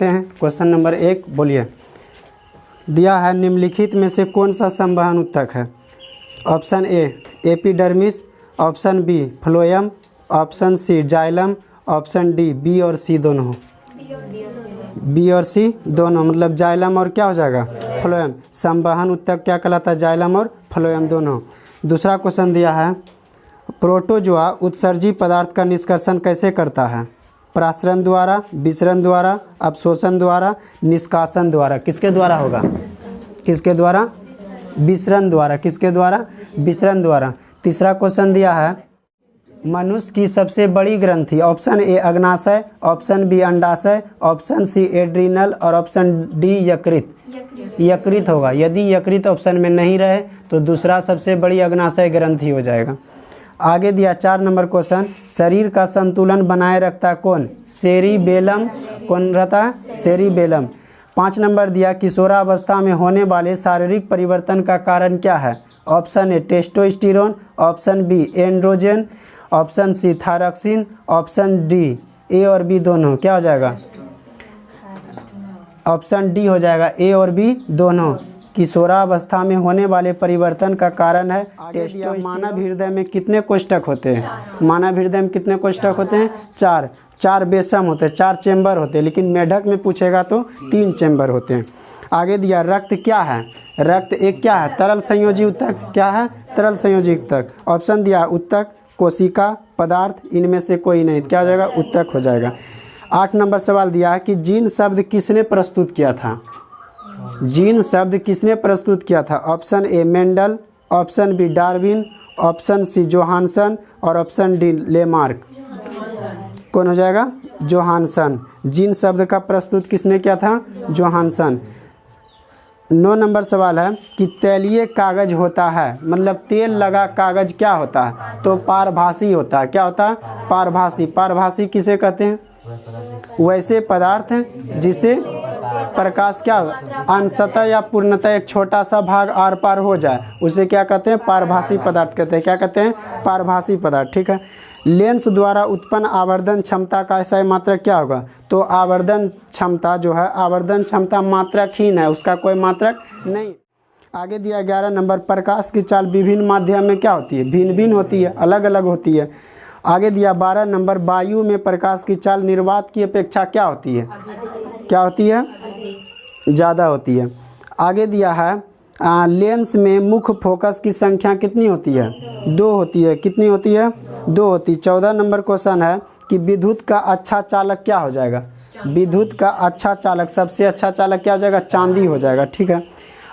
देखते हैं question number 1। बोलिए, दिया है निम्नलिखित में से कौन सा संवहन ऊतक है? Option A epidermis, option B phloem, option C xylem, option D B और सी दोनों। बी और सी दोनों मतलब जाइलम और क्या हो जाएगा? फ्लोएम। संवहन ऊतक क्या कहलाता है? जाइलम और फ्लोएम दोनों। दूसरा क्वेश्चन दिया है, प्रोटोजोआ उत्सर्जी पदार्थ का निष्कर्षण कैसे करता है? प्रासरण द्वारा, विसरण द्वारा, अवशोषण द्वारा, निष्कासन द्वारा। किसके द्वारा होगा? किसके द्वारा? विसरण द्वारा। किसके द्वारा? विसरण द्वारा। तीसरा क्वेश्चन दिया है, मनुष्य की सबसे बड़ी ग्रंथि। ऑप्शन ए अग्नाशय, ऑप्शन बी अंडाशय, ऑप्शन सी एड्रीनल और ऑप्शन डी यकृत। यकृत होगा। यदि यकृत ऑप्शन में नहीं रहे तो दूसरा सबसे बड़ी अग्नाशय ग्रंथि हो जाएगा। आगे दिया 4 नंबर क्वेश्चन, शरीर का संतुलन बनाए रखता कौन? सेरिबेलम। कौन रहता है? सेरिबेलम। 5 नंबर दिया, किशोरावस्था में होने वाले शारीरिक परिवर्तन का कारण क्या है? Option A testosterone, option B androgen, option C thyroxine, option D A और बी दोनों। क्या हो जाएगा? ऑप्शन डी हो जाएगा, ए और बी दोनों। किशोरावस्था में होने वाले परिवर्तन का कारण है टेस्टोस्टेरोन। मानव हृदय में कितने कोष्ठक होते हैं? मानव हृदय में कितने कोष्ठक होते हैं? 4। 4 बेसम होते हैं, 4 चैम्बर होते हैं, लेकिन मेढक में पूछेगा तो 3 चैम्बर होते हैं। आगे दिया, रक्त क्या है? रक्त एक क्या है? तरल संयोजी ऊतक। क्या है? तरल संयोजी ऊतक। ऑप्शन दिया ऊतक, कोशिका, पदार्थ, इनमें से कोई नहीं। क्या हो जाएगा? ऊतक हो जाएगा। 8 नंबर सवाल दिया है कि जीन शब्द किसने प्रस्तुत किया था? जीन शब्द किसने प्रस्तुत किया था? Option A Mendel, option B Darwin, option C Johannsen और ऑप्शन डी लेमार्क। कौन हो जाएगा? जोहानसन। जीन शब्द का प्रस्तुत किसने किया था? जोहानसन। 9 नंबर सवाल है कि तैलीय कागज होता है, मतलब तेल लगा कागज क्या होता है? तो पारभासी होता है। क्या होता है? पारभासी। पारभासी किसे कहते हैं? वैसे पदार्थ हैं जिसे प्रकाश क्या अंशतः या पूर्णतः एक छोटा सा भाग आर पार हो जाए, उसे क्या कहते हैं? पारभासी पदार्थ कहते हैं। क्या कहते हैं? पारभासी पदार्थ। ठीक है। लेंस द्वारा उत्पन्न आवर्धन क्षमता का ऐसा मात्रक क्या होगा? तो आवर्धन क्षमता जो है, आवर्धन क्षमता मात्रकहीन है, उसका कोई मात्रक नहीं। आगे दिया 11 नंबर, प्रकाश की चाल विभिन्न माध्यम में क्या होती है? भिन्न भिन्न होती है, अलग अलग होती है। आगे दिया 12 नंबर, वायु में प्रकाश की चाल निर्वात की अपेक्षा क्या होती है? क्या होती है? ज़्यादा होती है। आगे दिया है लेंस में मुख्य फोकस की संख्या कितनी होती है? 2 होती है। कितनी होती है? 2 होती है। 14 नंबर क्वेश्चन है कि विद्युत का अच्छा चालक क्या हो जाएगा? विद्युत का अच्छा चालक, सबसे अच्छा चालक क्या हो जाएगा? चांदी हो जाएगा। ठीक है।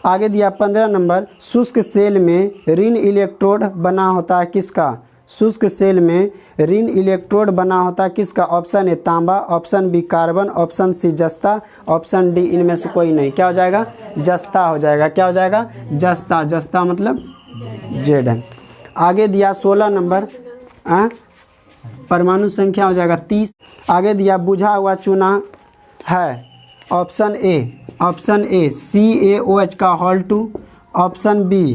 आगे दिया 15 नंबर, शुष्क सेल में ऋण इलेक्ट्रोड बना होता है किसका? शुष्क सेल में ऋण इलेक्ट्रोड बना होता है किसका? ऑप्शन ए तांबा, option B carbon, option C जस्ता, ऑप्शन डी इनमें से कोई नहीं। क्या हो जाएगा? जस्ता हो जाएगा। क्या हो जाएगा? जस्ता। जस्ता मतलब जेड। आगे दिया 16 नंबर, परमाणु संख्या हो जाएगा 30। आगे दिया बुझा हुआ चूना है। ऑप्शन ए CaOH का whole 2, option B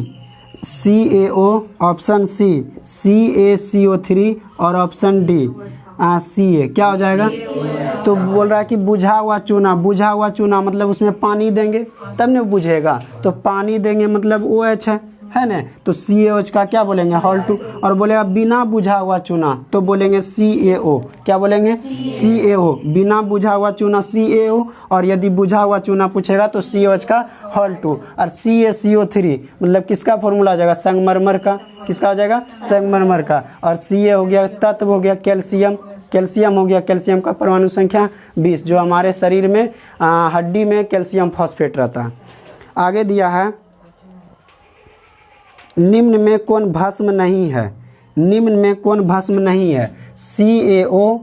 CaO, option C CaCO3 और ऑप्शन डी Ca। क्या हो जाएगा? तो बोल रहा है कि बुझा हुआ चूना। बुझा हुआ चूना मतलब उसमें पानी देंगे तब न बुझेगा, तो पानी देंगे मतलब OH है ना, तो CaOH का क्या बोलेंगे? होल 2। और बोलेगा बिना बुझा हुआ चूना तो बोलेंगे CaO। क्या बोलेंगे? CaO। बिना बुझा हुआ चूना CaO, और यदि बुझा हुआ चूना पूछेगा तो CaOH का होल 2। और CaCO3 मतलब किसका फॉर्मूला हो जाएगा? संगमरमर का। किसका हो जाएगा? संगमरमर का। और Ca हो गया तत्व, हो गया कैल्शियम। कैल्शियम हो गया, कैल्शियम का परमाणु संख्या 20, जो हमारे शरीर में हड्डी में कैल्शियम फॉस्फेट रहता है। आगे दिया है निम्न में कौन भस्म नहीं है? निम्न में कौन भस्म नहीं है? CaO,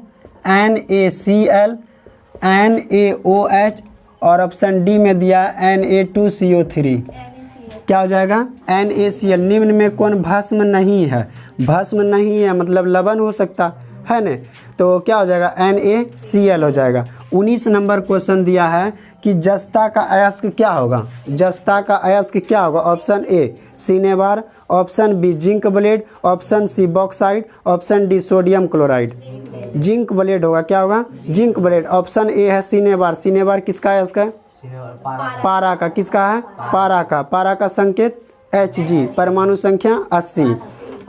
NaCl, NaOH और ऑप्शन डी में दिया Na2CO3। क्या हो जाएगा? NaCl। निम्न में कौन भस्म नहीं है? भस्म नहीं है मतलब लवण हो सकता है ना, तो क्या हो जाएगा? NaCl हो जाएगा। 19 नंबर क्वेश्चन दिया है कि जस्ता का अयस्क क्या होगा? जस्ता का अयस्क क्या होगा? Option A cinnabar, option B zinc blende, option C bauxite, option D sodium chloride. Zinc blende होगा, क्या होगा? Zinc blende. ऑप्शन ए है सिनेबार। सिनेबार किसका है? इसका पारा का। किसका है? पारा का। पारा का संकेत Hg, परमाणु संख्या 80।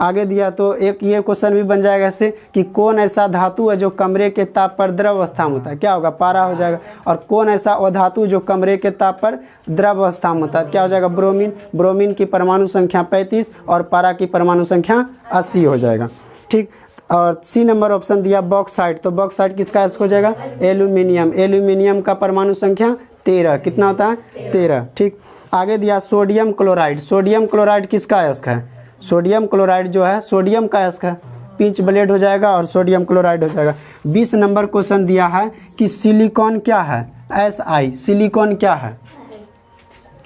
आगे दिया तो एक ये क्वेश्चन भी बन जाएगा ऐसे कि कौन ऐसा धातु है जो कमरे के ताप पर द्रव अवस्था में होता है? क्या होगा? पारा हो जाएगा। और कौन ऐसा अधातु जो कमरे के ताप पर द्रव अवस्था में होता है? क्या हो जाएगा? ब्रोमीन। ब्रोमीन की परमाणु संख्या 35 और पारा की परमाणु संख्या 80 हो जाएगा। ठीक। और सी नंबर ऑप्शन दिया बॉक्साइट। तो बॉक्साइट किसका हो जाएगा? एल्यूमिनियम। एल्यूमिनियम का परमाणु संख्या 13। कितना होता है? 13। ठीक। आगे दिया सोडियम क्लोराइड। सोडियम क्लोराइड किसका अयस्क है? सोडियम क्लोराइड जो है सोडियम का अयस्क है। पिंच ब्लेड हो जाएगा और सोडियम क्लोराइड हो जाएगा। 20 नंबर क्वेश्चन दिया है कि सिलिकॉन क्या है? Si। सिलिकॉन क्या है?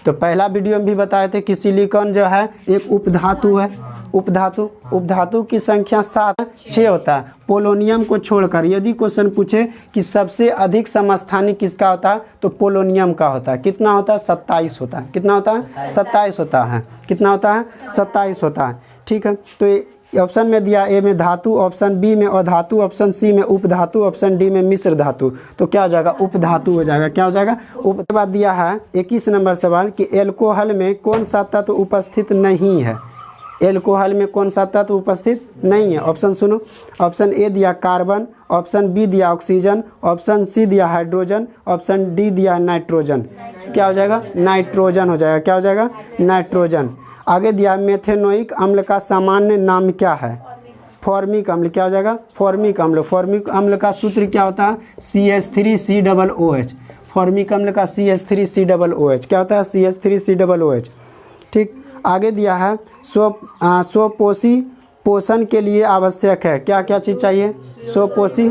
तो पहला वीडियो में भी बताए थे कि सिलिकॉन जो है एक उपधातु है। उपधातु की संख्या 6 होता है। पोलोनियम को छोड़कर यदि क्वेश्चन पूछे कि सबसे अधिक समस्थानिक किसका होता है तो पोलोनियम का होता है। कितना होता है? 27 होता है। कितना होता है? 27 होता है। कितना होता है? 27 होता है। ठीक है। तो ऑप्शन में दिया ए में धातु, ऑप्शन बी में अधातु, ऑप्शन सी में उपधातु, ऑप्शन डी में मिश्र धातु। तो क्या हो जाएगा? उपधातु हो जाएगा। क्या हो जाएगा? उसके बाद दिया है 21 नंबर सवाल कि एल्कोहल में कौन सा तत्व उपस्थित नहीं है? एल्कोहल में कौन सा तत्व उपस्थित नहीं है? ऑप्शन सुनो। ऑप्शन ए दिया कार्बन, ऑप्शन बी दिया ऑक्सीजन, ऑप्शन सी दिया हाइड्रोजन, ऑप्शन डी दिया नाइट्रोजन। क्या हो जाएगा? नाइट्रोजन हो जाएगा। क्या हो जाएगा? नाइट्रोजन। आगे दिया मेथेनोइक अम्ल का सामान्य नाम क्या है? फॉर्मिक अम्ल। क्या हो जाएगा? फॉर्मिक अम्ल। फॉर्मिक अम्ल का सूत्र क्या होता है? CH3COOH। फॉर्मिक अम्ल का CH3COOH क्या होता है? CH3COOH। ठीक। आगे दिया है स्वपोषी पोषण के लिए आवश्यक है। क्या क्या चीज़ चाहिए? स्वपोषी,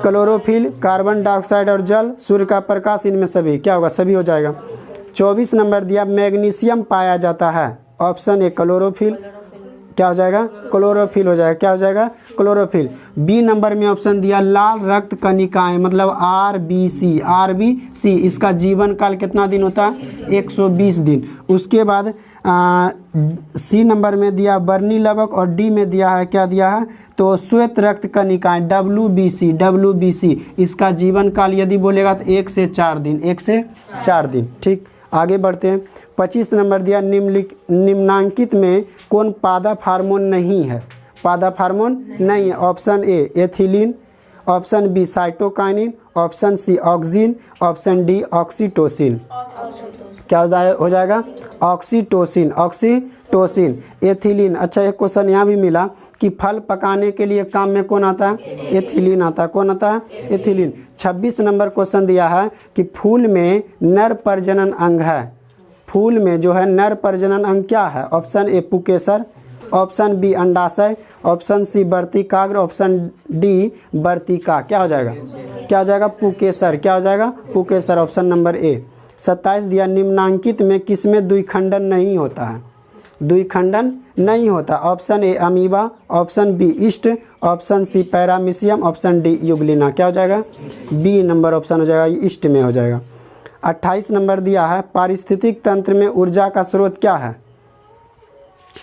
क्लोरोफिल, कार्बन डाइऑक्साइड और जल, सूर्य का प्रकाश, इनमें सभी। क्या होगा? सभी हो जाएगा। 24 नंबर दिया मैग्नीशियम पाया जाता है। Option A chlorophyll. क्या हो जाएगा? क्लोरोफिल हो जाएगा। क्या हो जाएगा? क्लोरोफिल। बी नंबर में ऑप्शन दिया लाल रक्त कणिकाएं मतलब RBC। RBC इसका जीवन काल कितना दिन होता है? 120 दिन। उसके बाद सी नंबर में दिया बर्नी लवक और डी में दिया है क्या दिया है तो श्वेत रक्त कणिकाएं WBC इसका जीवन काल यदि बोलेगा तो 1 से 4 दिन। 1 से 4 दिन। ठीक। आगे बढ़ते हैं। 25 नंबर दिया निम्नांकित में कौन पादप हार्मोन नहीं है? पादप हार्मोन नहीं है। Option A ethylene, option B cytokinin, option C auxin, option D oxytocin. क्या हो जाएगा? ऑक्सीटोसिन। Oxytocin, ethylene. अच्छा एक क्वेश्चन यहाँ भी मिला कि फल पकाने के लिए काम में कौन आता है? एथिलीन आता है। कौन आता है? एथिलीन। 26 नंबर क्वेश्चन दिया है कि फूल में नर प्रजनन अंग है। फूल में जो है नर प्रजनन अंग क्या है? ऑप्शन ए पुकेसर, ऑप्शन बी अंडाशय, ऑप्शन सी वर्तिकाग्र, ऑप्शन डी वर्तिका। क्या हो जाएगा? क्या हो जाएगा? पुकेसर। क्या हो जाएगा? पुकेसर। Option number A. 27 दिया निम्नांकित में किसमें द्विखंडन नहीं होता है? द्विखंडन नहीं होता। Option A amoeba, option B yeast, option C paramecium, option D euglena. क्या हो जाएगा? बी नंबर ऑप्शन हो जाएगा, ईस्ट में हो जाएगा। 28 नंबर दिया है पारिस्थितिक तंत्र में ऊर्जा का स्रोत क्या है?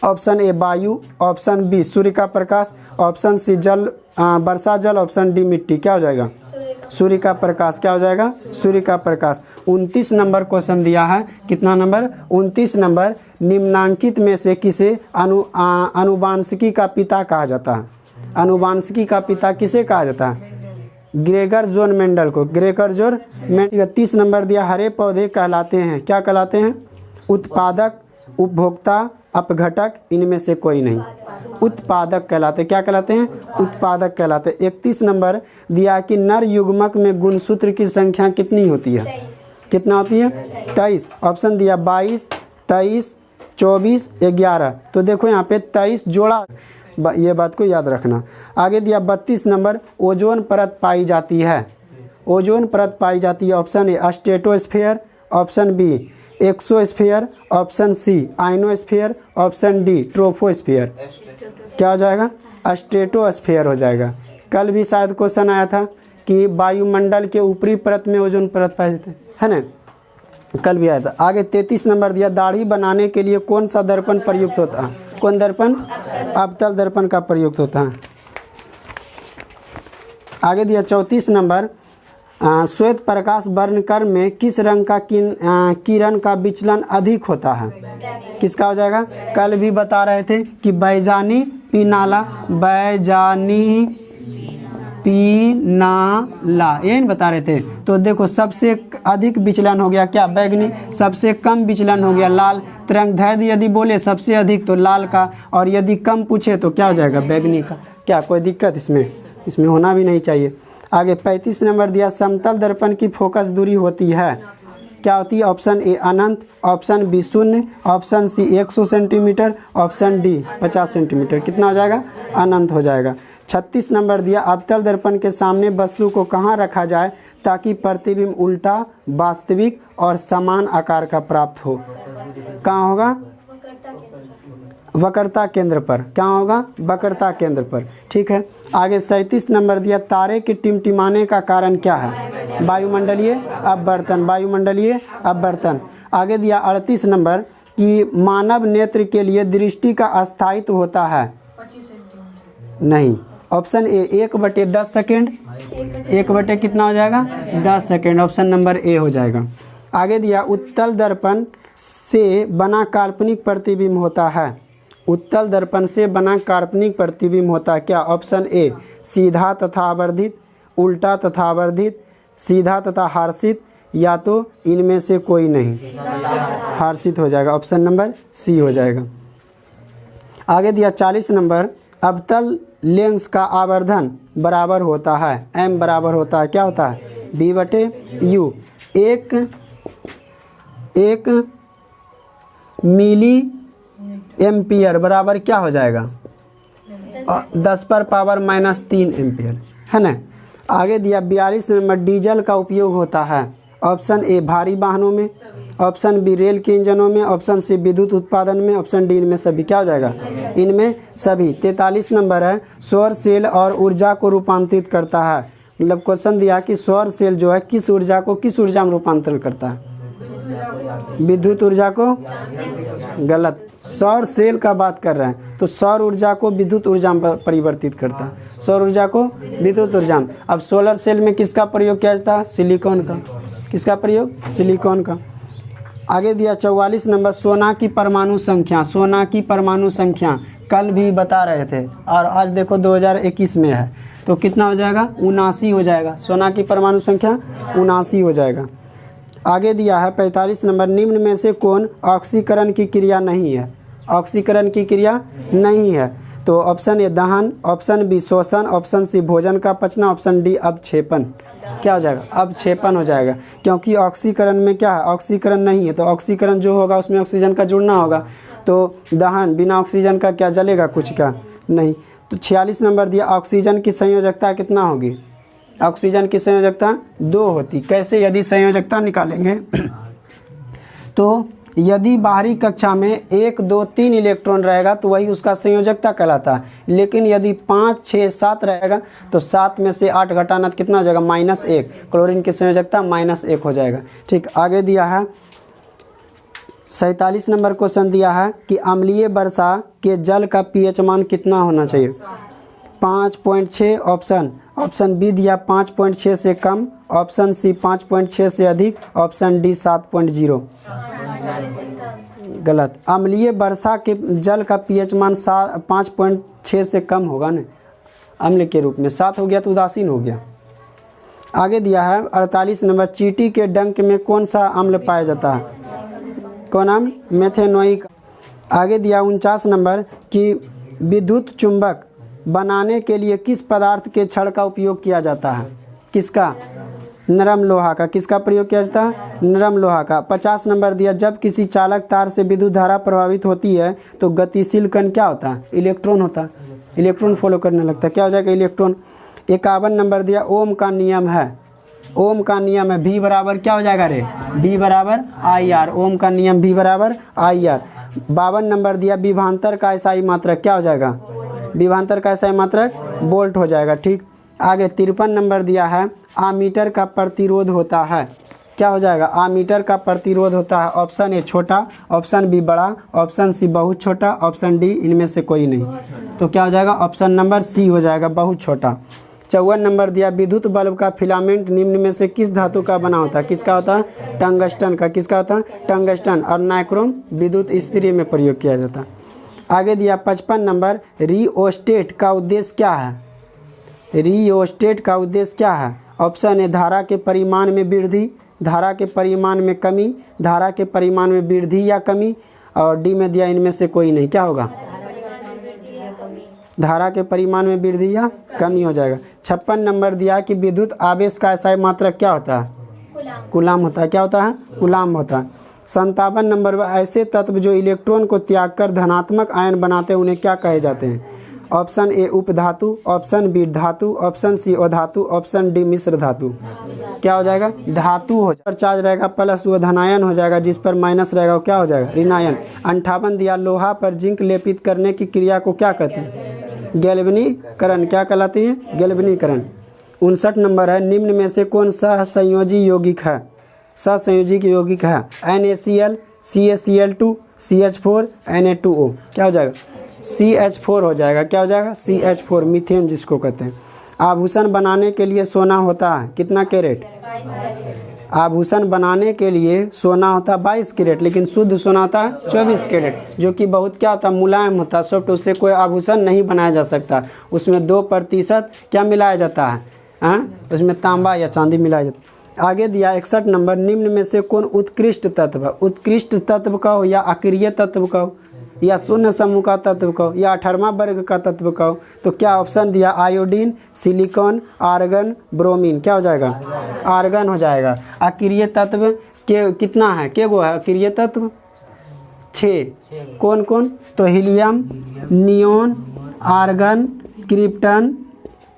ऑप्शन ए वायु, ऑप्शन बी सूर्य का प्रकाश, ऑप्शन सी जल वर्षा जल, ऑप्शन डी मिट्टी। क्या हो जाएगा? सूर्य का प्रकाश। क्या हो जाएगा? सूर्य का प्रकाश। 29 नंबर क्वेश्चन दिया है। कितना नंबर? 29 नंबर। निम्नांकित में से किसे अनुवांशिकी का पिता कहा जाता है? अनुवांशिकी का पिता किसे कहा जाता है? ग्रेगर जोन मेंडल को। Gregor zone Mendel. 30 नंबर दिया हरे पौधे कहलाते हैं। क्या कहलाते हैं? उत्पादक, उपभोक्ता, अपघटक, इनमें से कोई नहीं। उत्पादक कहलाते। क्या कहलाते हैं? उत्पादक कहलाते। 31 नंबर दिया कि नर युग्मक में गुणसूत्र की संख्या कितनी होती है? कितना होती है? 23। ऑप्शन दिया 22, 23, 24, 11। तो देखो यहाँ पे 23 जोड़ा, ये बात को याद रखना। आगे दिया 32 नंबर ओजोन परत पाई जाती है। ओजोन परत पाई जाती है। Option A stratosphere, option B exosphere, option C ionosphere, option D troposphere. क्या हो जाएगा? स्ट्रेटोस्फीयर हो जाएगा। कल भी शायद क्वेश्चन आया था कि वायुमंडल के ऊपरी परत में ओजोन परत पाई जाती है ना? कल भी आया था। आगे 33 नंबर दिया दाढ़ी बनाने के लिए कौन सा दर्पण प्रयुक्त होता है? कौन दर्पण? अवतल दर्पण का प्रयुक्त होता है। आगे दिया 34 नंबर, श्वेत प्रकाश वर्णक्रम में किस रंग का किरण का विचलन अधिक होता है? किसका हो जाएगा? कल भी बता रहे थे कि बैजानी पीनाला, बैजानी पीनाला, ये बता रहे थे। तो देखो सबसे अधिक विचलन हो गया क्या? बैगनी। सबसे कम विचलन हो गया लाल। तरंगदैर्घ्य यदि बोले सबसे अधिक तो लाल का, और यदि कम पूछे तो क्या हो जाएगा? बैगनी का। क्या कोई दिक्कत इसमें? इसमें होना भी नहीं चाहिए। आगे 35 नंबर दिया, समतल दर्पण की फोकस दूरी होती है, क्या होती है? ऑप्शन ए अनंत, ऑप्शन बी शून्य, option C 100 centimetre, option D 50 centimetre. कितना हो जाएगा? अनंत हो जाएगा। 36 नंबर दिया, अवतल दर्पण के सामने वस्तु को कहाँ रखा जाए ताकि प्रतिबिंब उल्टा, वास्तविक और समान आकार का प्राप्त हो? कहाँ होगा? वक्रता केंद्र पर। क्या होगा? वक्रता केंद्र पर। ठीक है। आगे 37 नंबर दिया, तारे के टिमटिमाने का कारण क्या है? वायुमंडलीय अपवर्तन, वायुमंडलीय अपवर्तन। आगे दिया 38 नंबर कि मानव नेत्र के लिए दृष्टि का अस्थायित्व होता है? नहीं। ऑप्शन ए 1/10 सेकेंड, 1 कितना हो जाएगा? 10 सेकेंड। ऑप्शन नंबर ए हो जाएगा। आगे दिया उत्तल दर्पण से बना काल्पनिक प्रतिबिंब होता है, उत्तल दर्पण से बना काल्पनिक प्रतिबिंब होता है क्या? ऑप्शन ए सीधा तथा आवर्धित, उल्टा तथा आवर्धित, सीधा तथा हार्सित, या तो इनमें से कोई नहीं। हार्सित हो जाएगा। ऑप्शन नंबर सी हो जाएगा। आगे दिया 40 नंबर, अवतल लेंस का आवर्धन बराबर होता है, एम बराबर होता है, क्या होता है? b/u। एक मिली एम्पियर बराबर क्या हो जाएगा? 10⁻³ एम्पियर, है ना। आगे दिया 42 नंबर, डीजल का उपयोग होता है, ऑप्शन ए भारी वाहनों में, ऑप्शन बी रेल के इंजनों में, ऑप्शन सी विद्युत उत्पादन में, ऑप्शन डी इनमें सभी। क्या हो जाएगा? इनमें सभी। 43 नंबर है, सौर सेल और ऊर्जा को रूपांतरित करता है। मतलब क्वेश्चन दिया कि सौर सेल जो है किस ऊर्जा को किस ऊर्जा में रूपांतरित करता है? विद्युत ऊर्जा को। गलत। सौर सेल का बात कर रहे हैं तो सौर ऊर्जा को विद्युत ऊर्जा में परिवर्तित करता है, सौर ऊर्जा को विद्युत ऊर्जा में। अब सोलर सेल में किसका प्रयोग किया जाता है? सिलिकॉन का। किसका प्रयोग? सिलिकॉन का। आगे दिया 44 नंबर, सोना की परमाणु संख्या, सोना की परमाणु संख्या कल भी बता रहे थे और आज देखो 2021 में है, तो कितना हो जाएगा? 79 हो जाएगा। सोना की परमाणु संख्या 79 हो जाएगा। आगे दिया है 45 नंबर, निम्न में से कौन ऑक्सीकरण की क्रिया नहीं है? ऑक्सीकरण की क्रिया नहीं है तो ऑप्शन ए दहन, ऑप्शन बी शोषण, ऑप्शन सी भोजन का पचना, ऑप्शन डी अवक्षेपण। क्या हो जाएगा? अवक्षेपण हो जाएगा, क्योंकि ऑक्सीकरण में क्या है? ऑक्सीकरण नहीं है, तो ऑक्सीकरण जो होगा उसमें ऑक्सीजन का जुड़ना होगा, तो दहन बिना ऑक्सीजन का क्या जलेगा? कुछ का नहीं। तो 46 नंबर दिया, ऑक्सीजन की संयोजकता कितना होगी? ऑक्सीजन की संयोजकता 2 होती। कैसे? यदि संयोजकता निकालेंगे तो यदि बाहरी कक्षा में 1, 2, 3 इलेक्ट्रॉन रहेगा तो वही उसका संयोजकता कहलाता है, लेकिन यदि 5, 6, 7 रहेगा तो 7 में से 8 घटाना कितना हो जाएगा? -1। क्लोरीन की संयोजकता -1 हो जाएगा। ठीक। आगे दिया है 47 नंबर क्वेश्चन दिया है कि अम्लीय वर्षा के जल का pH मान कितना होना चाहिए? 5.6। ऑप्शन बी दिया 5.6 से कम, ऑप्शन सी 5.6 से अधिक, ऑप्शन डी 7.0। गलत। अम्लीय वर्षा के जल का pH मान 5.6 से कम होगा ना, अम्ल के रूप में। 7 हो गया तो उदासीन हो गया। आगे दिया है 48 नंबर, चींटी के डंक में कौन सा अम्ल पाया जाता है? कौन अम्ल? मेथेनोइक। आगे दिया 49 नंबर कि विद्युत चुंबक बनाने के लिए किस पदार्थ के छड़ का उपयोग किया जाता है? किसका? नरम लोहा का। किसका प्रयोग किया जाता है? नरम लोहा का। 50 नंबर दिया, जब किसी चालक तार से विद्युत धारा प्रभावित होती है तो गतिशील कण क्या होता है? इलेक्ट्रॉन होता है। इलेक्ट्रॉन फॉलो करने लगता है। क्या हो जाएगा? इलेक्ट्रॉन। 51 नंबर दिया, ओम का नियम है, ओम का नियम है V बराबर क्या हो जाएगा रे? V बराबर IR। ओम का नियम V बराबर IR। 52 नंबर दिया, विभवांतर का एसआई मात्रक क्या हो जाएगा? विभवांतर का एसआई मात्रक वोल्ट हो जाएगा। ठीक। आगे 53 नंबर दिया है, आमीटर का प्रतिरोध होता है, क्या हो जाएगा? आमीटर का प्रतिरोध होता है, ऑप्शन ए छोटा, ऑप्शन बी बड़ा, ऑप्शन सी बहुत छोटा, ऑप्शन डी इनमें से कोई नहीं। तो क्या हो जाएगा? ऑप्शन नंबर सी हो जाएगा, बहुत छोटा। 54 नंबर दिया विद्युत बल्ब का फिलामेंट निम्न में से किस धातु का बना होता है? किसका होता है? टंगस्टन का। किसका होता है? टंगस्टन। और नाइक्रोम विद्युत स्त्री में प्रयोग किया जाता है। आगे दिया 55 नंबर रिओस्टेट का उद्देश्य क्या है? रिओस्टेट का उद्देश्य क्या है? ऑप्शन ए धारा के परिमाण में वृद्धि, धारा के परिमाण में कमी, धारा के परिमाण में वृद्धि या कमी, और डी में दिया इनमें से कोई नहीं। क्या होगा? धारा के परिमाण में वृद्धि या कमी हो जाएगा। 56 नंबर दिया कि विद्युत आवेश का एसआई मात्रक क्या होता है? कूलाम होता है। क्या होता है? कूलाम होता है। 57 नंबर ऐसे तत्व जो इलेक्ट्रॉन को त्याग कर धनात्मक आयन बनाते हैं उन्हें क्या कहे जाते हैं? ऑप्शन ए उपधातु, ऑप्शन बी धातु, ऑप्शन सी अधातु, ऑप्शन डी मिश्र धातु। क्या हो जाएगा? धातु हो जाएगा। चार्ज रहेगा प्लस वो धनायन हो जाएगा, जिस पर माइनस रहेगा वो क्या हो जाएगा? ऋणायन। 58 दिया लोहा पर जिंक लेपित करने की क्रिया को क्या कहते हैं? गैल्वेनीकरण। क्या कहलाती है? गैल्वेनीकरण। 59 नंबर है निम्न में से कौन सहसंयोजी यौगिक है? सहसंयोजी यौगिक है NaCl, CaCl2, CH4, Na2O। क्या हो जाएगा? CH4 हो जाएगा। क्या हो जाएगा? CH4 मीथेन जिसको कहते हैं। आभूषण बनाने के लिए सोना होता है कितना कैरेट? आभूषण बनाने के लिए सोना होता है 22 कैरेट, लेकिन शुद्ध सोना होता है 24 कैरेट, जो कि बहुत क्या होता है? मुलायम होता है, सॉफ्ट। उससे कोई आभूषण नहीं बनाया जा सकता। उसमें 2% क्या मिलाया जाता है? उसमें तांबा या चांदी मिलाया जाता है। आगे दिया 61 नंबर निम्न में से कौन उत्कृष्ट तत्व? उत्कृष्ट तत्व का हो या अक्रिय तत्व का हो या शून्य समूह का तत्व का हो या 18वां वर्ग का तत्व का हो? तो क्या ऑप्शन दिया? Iodine, silicon, argon, bromine. क्या हो जाएगा? आर्गन हो जाएगा। अक्रिय तत्व के कितना है? के गो है अक्रिय तत्व? 6। कौन कौन? तो हीलियम, नियोन, आर्गन, क्रिप्टन,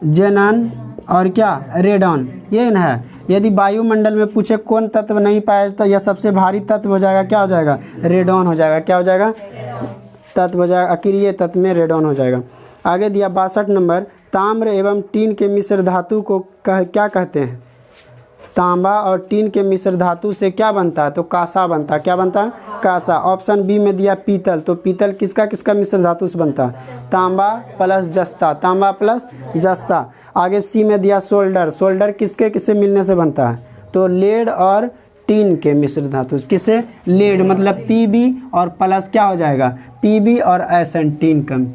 जेनन और क्या? रेडॉन। ये न है। यदि वायुमंडल में पूछे कौन तत्व नहीं पाया जाता या सबसे भारी तत्व हो जाएगा? क्या हो जाएगा? रेडॉन हो जाएगा। क्या हो जाएगा? तत्व हो जाएगा। अक्रिय तत्व में रेडॉन हो जाएगा। आगे दिया 62 नंबर ताम्र एवं टीन के मिश्र धातु को क्या कहते हैं? तांबा और टीन के मिश्र धातु से क्या बनता है? तो कांसा बनता है। क्या बनता है? कांसा। ऑप्शन बी में दिया पीतल। तो पीतल किसका किसका मिश्र धातु से बनता है? तांबा प्लस जस्ता। तांबा प्लस जस्ता। आगे सी में दिया सोल्डर। सोल्डर किसके किससे मिलने से बनता है? तो लेड और टीन के मिश्र धातु। किससे? लेड मतलब Pb और प्लस क्या हो जाएगा? Pb और एसन टीन का।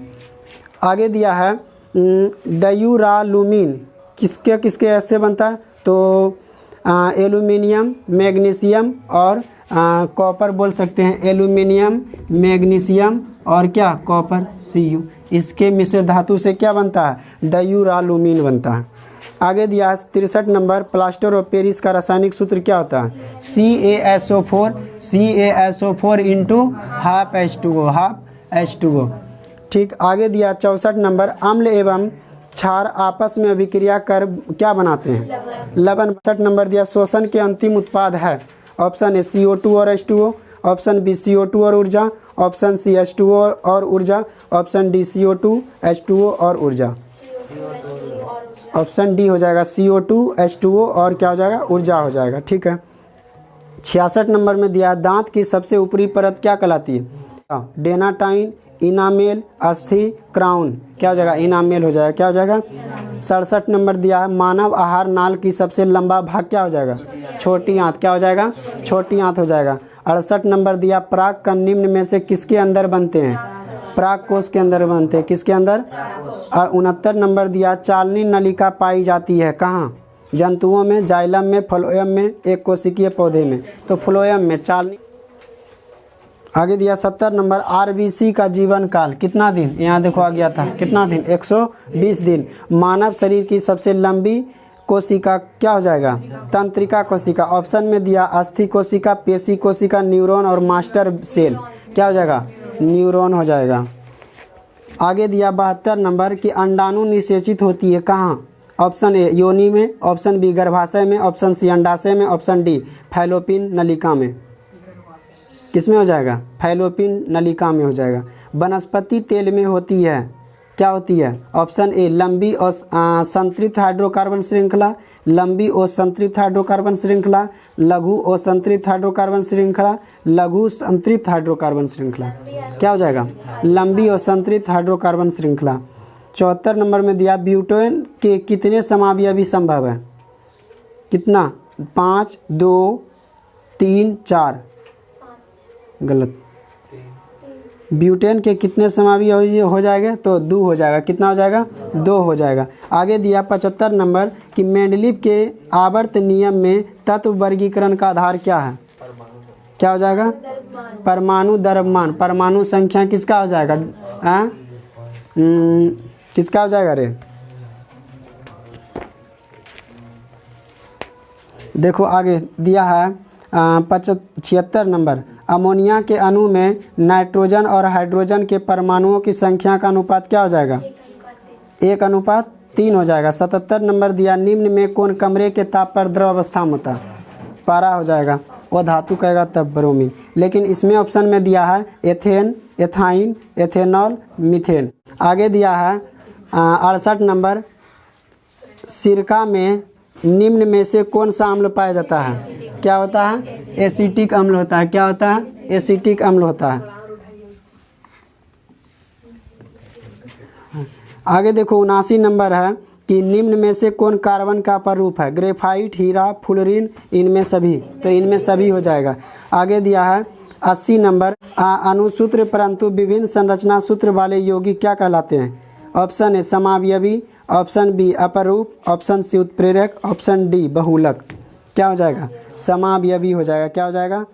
आगे दिया है ड्यूरालुमीन किसके किसके ऐसे बनता है? तो एल्यूमिनियम, मैग्नीशियम और कॉपर बोल सकते हैं। एल्यूमिनियम, मैग्नीशियम और क्या? Copper Cu। इसके मिश्र धातु से क्या बनता है? ड्यूरालुमीन बनता है। आगे दिया है 63 नंबर प्लास्टर ऑफ पेरिस का रासायनिक सूत्र क्या होता है? CaSO4 CaSO4 into half H2O। ठीक। आगे दिया 64 नंबर अम्ल एवं क्षार आपस में अभिक्रिया कर क्या बनाते हैं? लवण। 62 नंबर दिया शोषण के अंतिम उत्पाद है। ऑप्शन ए CO2 और H2O, ऑप्शन बी CO2 और ऊर्जा, ऑप्शन सी H2O और ऊर्जा, ऑप्शन डी CO2 H2O और ऊर्जा। ऑप्शन डी हो जाएगा CO2 H2O और क्या हो जाएगा? ऊर्जा हो जाएगा। ठीक है। 66 नंबर में दिया दांत की सबसे ऊपरी परत क्या कहलाती है? डेनाटाइन, इनामेल, अस्थि, क्राउन। क्या हो जाएगा? इनामेल हो जाएगा। क्या हो जाएगा? 67 नंबर दिया है मानव आहार नाल की सबसे लंबा भाग क्या हो जाएगा? छोटी आंत। क्या हो जाएगा? छोटी आंत हो जाएगा। 68 नंबर दिया पराग कण निम्न में से किसके अंदर बनते हैं? पराग कोश के अंदर बनते हैं। किसके अंदर? और 69 नंबर दिया चालनी नलिका पाई जाती है कहाँ? जंतुओं में, जाइलम में, फ्लोएम में, एक कोशिकीय पौधे में। तो फ्लोएम में चालनी। आगे दिया 70 नंबर RBC का जीवन काल कितना दिन? यहाँ देखो आ गया था कितना दिन? 120 दिन। मानव शरीर की सबसे लंबी कोशिका क्या हो जाएगा? तंत्रिका कोशिका। ऑप्शन में दिया अस्थि कोशिका, पेशी कोशिका, न्यूरॉन और मास्टर सेल। क्या हो जाएगा? न्यूरॉन हो जाएगा। आगे दिया 72 नंबर की अंडाणु निषेचित होती है कहाँ? ऑप्शन ए योनि में, ऑप्शन बी गर्भाशय में, ऑप्शन सी अंडाशय में, ऑप्शन डी फैलोपिन नलिका में। किस में हो जाएगा? फैलोपिन नलिका में हो जाएगा। वनस्पति तेल में होती है क्या होती है? ऑप्शन ए लंबी और संतृप्त हाइड्रोकार्बन श्रृंखला, लंबी और संतृप्त हाइड्रोकार्बन श्रृंखला, लघु और संतृप्त हाइड्रोकार्बन श्रृंखला, लघु संतृप्त हाइड्रोकार्बन श्रृंखला। क्या हो जाएगा? लंबी और संतृप्त हाइड्रोकार्बन श्रृंखला। 74 नंबर में दिया ब्यूटेन के कितने समावयवी संभव है? कितना? 5, 2, 3, 4। गलत। ब्यूटेन के कितने समावयवी हो जाएगा? तो 2 हो जाएगा। कितना हो जाएगा? 2 हो जाएगा। आगे दिया 75 नंबर कि मेंडलीव के आवर्त नियम में तत्व वर्गीकरण का आधार क्या है? क्या हो जाएगा? परमाणु द्रव्यमान। परमाणु संख्या किसका हो जाएगा? किसका हो जाएगा रे? देखो आगे दिया है 76 नंबर, अमोनिया के अणु में नाइट्रोजन और हाइड्रोजन के परमाणुओं की संख्या का अनुपात क्या हो जाएगा? 1:3 हो जाएगा। 77 नंबर दिया, निम्न में कौन कमरे के ताप पर द्रव अवस्था में होता? पारा हो जाएगा। वो धातु कहेगा तब ब्रोमीन। लेकिन इसमें ऑप्शन में दिया है एथेन, एथाइन, एथेनॉल, मीथेन। आगे दिया है 68 नंबर, सिरका में निम्न में से कौन सा अम्ल पाया जाता है? क्या होता है? एसिटिक अम्ल होता है। क्या होता है? एसिटिक अम्ल होता है। आगे देखो 79 नंबर है कि निम्न में से कौन कार्बन का प्ररूप है? ग्रेफाइट, हीरा, फ्लोरीन, इनमें सभी। तो इनमें सभी हो जाएगा। आगे दिया है 80 नंबर, अणुसूत्र परंतु विभिन्न संरचना सूत्र वाले यौगिक क्या कहलाते हैं? ऑप्शन ए समावयवी, ऑप्शन बी अपरूप, ऑप्शन सी उत्प्रेरक, ऑप्शन डी बहुलक। क्या हो जाएगा? समावयवी हो जाएगा। क्या हो जाएगा?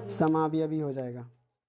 समावयवी हो जाएगा।